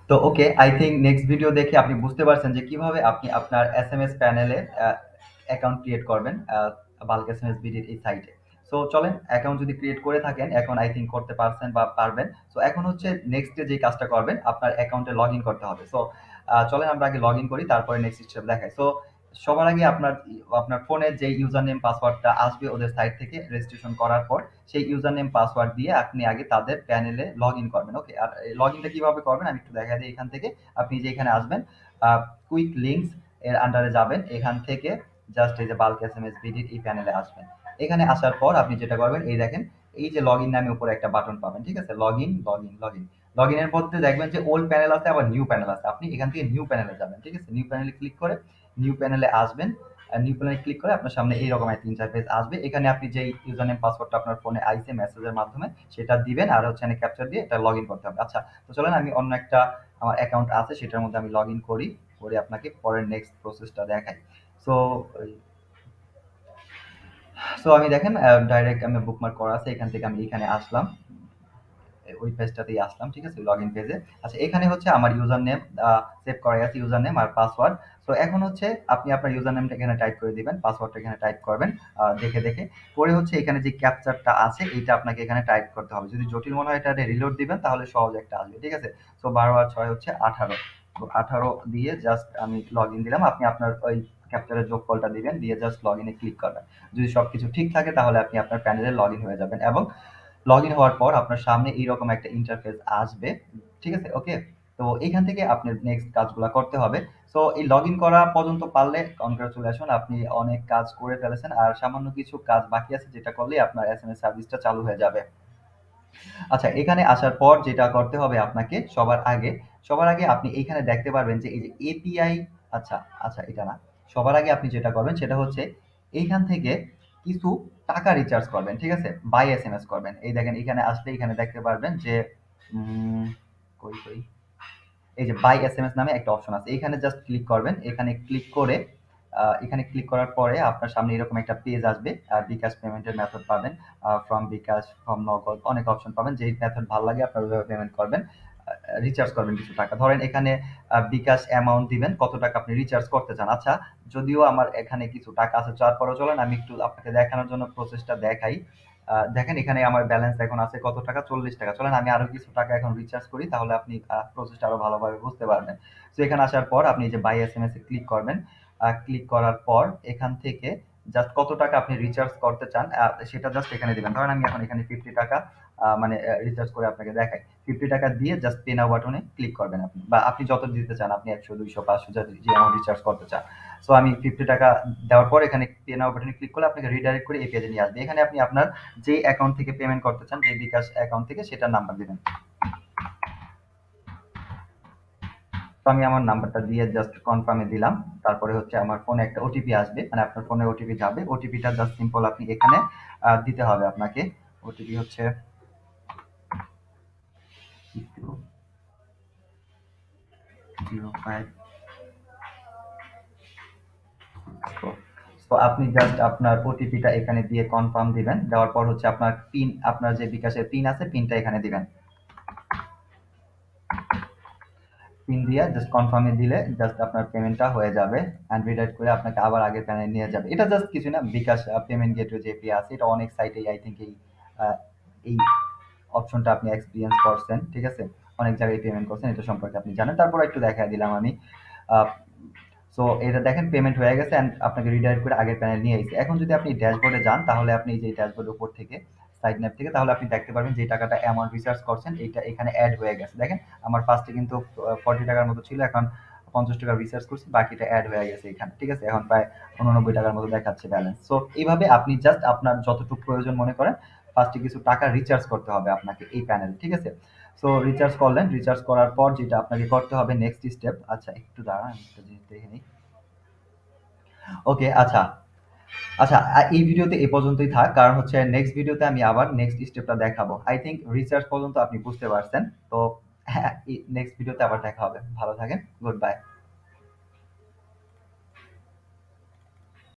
তো ওকে, I think next video দেখে আপনি বুঝতে পারছেন যে কিভাবে আপনি আপনার এসএমএস প্যানেলে অ্যাকাউন্ট ক্রিয়েট করবেন বাল্ক এসএমএস বিডির এই সাইটে। সো চলেন, অ্যাকাউন্ট যদি ক্রিয়েট করে থাকেন এখন আই থিংক করতে পারছেন বা পারবেন। সো এখন হচ্ছে নেক্সট যে কাজটা করবেন আপনার অ্যাকাউন্টে লগ ইন করতে হবে। সো চলেন আমরা আগে লগ ইন করি, তারপরে নেক্সট স্টেপ দেখাই। সো সবার আগে আপনার আপনার ফোনে যে ইউজার নেম পাসওয়ার্ডটা আসবে ওদের সাইট থেকে রেজিস্ট্রেশন করার পর, সেই ইউজার নেম পাসওয়ার্ড দিয়ে আপনি আগে তাদের প্যানেলে লগ ইন করবেন। ওকে, আর লগ ইনটা কিভাবে করবেন আমি একটু দেখা দিই। এখান থেকে আপনি যে এখানে আসবেন, কুইক লিঙ্কস এর আন্ডারে যাবেন, এখান থেকে জাস্ট এই যে বাল্ক এসএমএস বিডির এই প্যানেলে আসবেন। এখানে আসার পর আপনি যেটা করবেন, এই দেখেন এই যে লগ ইন নামে উপরে একটা বাটন পাবেন, ঠিক আছে? Log in log in log in log ইনের মধ্যে দেখবেন যে ওল্ড প্যানেল আছে আবার নিউ প্যানেল আছে। আপনি এখান থেকে নিউ প্যানেলে যাবেন, ঠিক আছে? নিউ প্যানেলে ক্লিক করে নিউ প্যানেলে আসবেন। নিউ প্যানেলে ক্লিক করে আপনার সামনে এইরকম একটা ইন্টারফেস আসবে। এখানে আপনি যে ইউজার নেম পাসওয়ার্ডটা আপনার ফোনে আইসে মেসেজের মাধ্যমে সেটা দিবেন, আর হচ্ছে এখানে ক্যাপচার দিয়ে এটা লগ ইন করতে হবে। আচ্ছা, তো চলেন আমি অন্য একটা আমার অ্যাকাউন্ট আছে সেটার মধ্যে আমি লগ ইন করি, করে আপনাকে পরের নেক্সট প্রসেসটা দেখাই। সো সো আমি দেখেন ডাইরেক্ট আমি বুকমার্ক করা আছে, এখান থেকে আমি এখানে আসলাম, ওই পেজটাতেই আসলাম, ঠিক আছে? লগইন পেজে। আচ্ছা, এখানে হচ্ছে আমার ইউজার নেম সেভ করা আছে, ইউজার নেম আর পাসওয়ার্ড। তো এখন হচ্ছে আপনি আপনার ইউজার নেমটা এখানে টাইপ করে দিবেন, পাসওয়ার্ডটা এখানে টাইপ করবেন দেখে দেখে। পরে হচ্ছে এখানে যে ক্যাপচারটা আছে এইটা আপনাকে এখানে টাইপ করতে হবে। যদি জটিল মনে হয় এটা রিলোড দিবেন তাহলে সহজ একটা আসবে, ঠিক আছে? সো 12 আর 6 হচ্ছে 18। তো 18 দিয়ে জাস্ট আমি লগইন দিলাম। আপনি আপনার ওই ক্যাপচারের যোগফলটা দিবেন, দিয়ে জাস্ট লগইনে ক্লিক করবেন। যদি সবকিছু ঠিক থাকে তাহলে আপনি আপনার প্যানেলে লগইন হয়ে যাবেন, এবং লগ ইন হওয়ার পর আপনার সামনে এইরকম একটা ইন্টারফেস আসবে, ঠিক আছে? ওকে, তো এইখান থেকে আপনার নেক্সট কাজগুলো করতে হবে। সো এই লগ ইন করা পর্যন্ত পারলে কনগ্রাচুলেশন, আপনি অনেক কাজ করে ফেলেছেন। আর সামান্য কিছু কাজ বাকি আছে যেটা করলেই আপনার এস এম এস সার্ভিসটা চালু হয়ে যাবে। আচ্ছা, এখানে আসার পর যেটা করতে হবে আপনাকে, সবার আগে আপনি এইখানে দেখতে পারবেন যে এই যে এপিআই। আচ্ছা, আচ্ছা, এটা না। সবার আগে আপনি যেটা করবেন সেটা হচ্ছে এইখান থেকে কিছু টাকা রিচার্জ করবেন, ঠিক আছে? বাই এসএমএস করবেন। এই দেখেন এখানে আসলে এখানে দেখতে পারবেন যে উম, কই কই এই যে বাই এসএমএস নামে একটা অপশন আছে, এখানে জাস্ট ক্লিক করবেন। এখানে ক্লিক করে এখানে ক্লিক করার পরে আপনার সামনে এরকম একটা পেজ আসবে। বিকাশ পেমেন্টের মেথড পাবেন, ফ্রম বিকাশ, ফ্রম নগদ, অনেক অপশন পাবেন। যেই মেথড ভালো লাগে আপনার ওইভাবে পেমেন্ট করবেন, রিচার্জ করবেন কিছু টাকা। ধরেন এখানে বিকাশ অ্যামাউন্ট দিবেন কত টাকা আপনি রিচার্জ করতে চান। আচ্ছা, যদিও আমার এখানে কিছু টাকা আছে, তারপরেও চলেন আমি একটু আপনাকে দেখানোর জন্য প্রসেসটা দেখাই। দেখেন এখানে আমার ব্যালেন্স এখন আছে কত টাকা, 40 টাকা। চলেন আমি আরো কিছু টাকা এখন রিচার্জ করি, তাহলে আপনি প্রসেসটা আরো ভালোভাবে বুঝতে পারবেন। তো এখানে আসার পর আপনি যে বাই এসএমএস এ ক্লিক করবেন। ক্লিক করার পর এখান থেকে জাস্ট কত টাকা আপনি রিচার্জ করতে চান সেটা জাস্ট এখানে দিবেন। ধরেন আমি এখন এখানে 50 টাকা মানে রিচার্জ করে আপনাকে দেখাই। 50 টাকা দিয়ে জাস্ট পে নাও বাটনে ক্লিক করবেন আপনি, বা আপনি যত দিতে চান, আপনি 100, 200, 500 যে অ্যামাউন্ট রিচার্জ করতে চান। সো আমি 50 টাকা দেওয়ার পর এখানে পে নাও বাটনে ক্লিক করলে আপনাকে রিডাইরেক্ট করে এই পেজে নিয়ে আসবে। এখানে আপনি আপনার যে অ্যাকাউন্ট থেকে পেমেন্ট করতে চান, যে বিকাশ অ্যাকাউন্ট থেকে, সেটার নাম্বার দিবেন। তো আমি আমার নাম্বারটা দিয়ে জাস্ট কনফার্মে দিলাম। তারপরে হচ্ছে আমার ফোনে একটা ওটিপি আসবে, মানে আপনার ফোনে ওটিপি যাবে। ওটিপিটা জাস্ট সিম্পল আপনি এখানে দিতে হবে আপনাকে। ওটিপি হচ্ছে 05। তো আপনি জাস্ট আপনার ওটিপিটা এখানে দিয়ে কনফার্ম দিবেন। দেওয়ার পর হচ্ছে আপনার পিন, আপনার যে বিকাশের পিন আছে পিনটা এখানে দিবেন। পিন দিয়ে জাস্ট কনফার্মে দিলে জাস্ট আপনার পেমেন্টটা হয়ে যাবে, অ্যান্ড রিডাইরেক্ট করে আপনাকে আবার আগের প্যানেলে নিয়ে যাবে। এটা জাস্ট কিছু না, বিকাশ পেমেন্ট গেটওয়ে যে এপিআই আছে, এটা অনেক সাইটেই আই থিংক আহ, এই অপশনটা আপনি এক্সপিরিয়েন্স করছেন, ঠিক আছে? অনেক জায়গায় পেমেন্ট করছেন, এটা সম্পর্কে আপনি জানেন। তারপর একটু দেখা দিলাম আমি। সো এটা দেখেন পেমেন্ট হয়ে গেছে, অ্যান্ড আপনাকে রিডাইরেক্ট করে আগের প্যানেল নিয়ে এসেছে। এখন যদি আপনি ড্যাশবোর্ডে যান তাহলে আপনি যে ড্যাশবোর্ডের উপর থেকে সাইড ম্যাপ থেকে, তাহলে আপনি দেখতে পারবেন যে টাকাটা অ্যামাউন্ট রিচার্জ করছেন এইটা এখানে অ্যাড হয়ে গেছে। দেখেন আমার ফার্স্টে কিন্তু 40 টাকার মতো ছিল, এখন 50 টাকা রিচার্জ করছি, বাকিটা অ্যাড হয়ে গেছে এখানে, ঠিক আছে? এখন প্রায় 89 টাকার মতো দেখাচ্ছে ব্যালেন্স। সো এইভাবে আপনি জাস্ট আপনার যতটুকু প্রয়োজন মনে করেন ফার্স্টে কিছু টাকা রিচার্জ করতে হবে আপনাকে এই প্যানেল, ঠিক আছে? সো রিচার্জ করলেন, রিচার্জ করার পর যেটা আপনাকে করতে হবে নেক্সট স্টেপ। আচ্ছা, একটু দাঁড়ান, আমি একটা জিনিস দেখে নিই। ওকে, আচ্ছা, আচ্ছা, এই ভিডিওতে এ পর্যন্তই থাক, কারণ হচ্ছে নেক্সট ভিডিওতে আমি আবার নেক্সট স্টেপটা দেখাবো। আই থিংক রিসার্চ পর্যন্ত আপনি বুঝতে পারছেন। তো হ্যাঁ, নেক্সট ভিডিওতে আবার দেখা হবে। ভালো থাকেন, গুড বাই।